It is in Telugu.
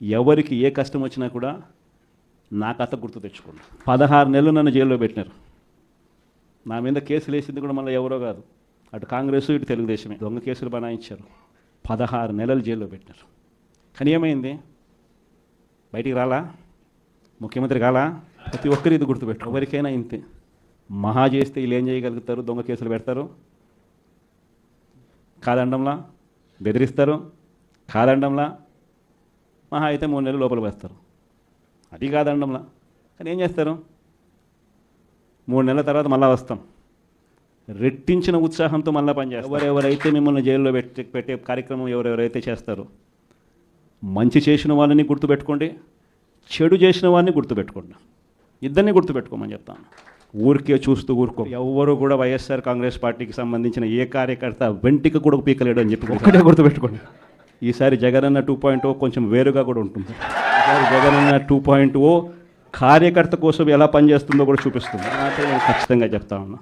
ఎవరికి ఏ కష్టం వచ్చినా కూడా నా కథ గుర్తు తెచ్చుకోండి. 16 నెలలు నన్ను జైల్లో పెట్టినారు. నా మీద కేసులు వేసింది కూడా మళ్ళీ ఎవరో కాదు, అటు కాంగ్రెస్ ఇటు తెలుగుదేశమే. దొంగ కేసులు బనాయించారు. 16 నెలలు జైల్లో పెట్టినారు. కానీ ఏమైంది? బయటికి రాలా, ముఖ్యమంత్రి కాలా. ప్రతి ఒక్కరు ఇది గుర్తుపెట్టు. ఎవరికైనా ఇంతే. మహా చేస్తే వీళ్ళు ఏం చేయగలుగుతారు? దొంగ కేసులు పెడతారు, కాదండంలా బెదిరిస్తారు, కాదండంలా మహా అయితే 3 నెలలు లోపల వేస్తారు. అది కాదండంలా. కానీ ఏం చేస్తారు? 3 నెలల తర్వాత మళ్ళీ వస్తాం, రెట్టించిన ఉత్సాహంతో మళ్ళీ పనిచేస్తారు. ఎవరెవరైతే మిమ్మల్ని జైల్లో పెట్టే కార్యక్రమం ఎవరెవరైతే చేస్తారో, మంచి చేసిన వాళ్ళని గుర్తుపెట్టుకోండి, చెడు చేసిన వాడిని గుర్తుపెట్టుకోండి. ఇద్దరిని గుర్తుపెట్టుకోమని చెప్తాను. ఊరికే చూస్తూ ఊరుకో. ఎవరు కూడా వైఎస్ఆర్ కాంగ్రెస్ పార్టీకి సంబంధించిన ఏ కార్యకర్త వెంటికి కూడా పీకలేడు అని చెప్పి ఒక్కటే గుర్తుపెట్టుకోండి. ఈసారి జగనన్న 2.0 కొంచెం వేరుగా కూడా ఉంటుంది. ఈసారి జగనన్న 2.0 కార్యకర్త కోసం ఎలా పనిచేస్తుందో కూడా చూపిస్తుంది. అంటే నేను ఖచ్చితంగా చెప్తా ఉన్నా.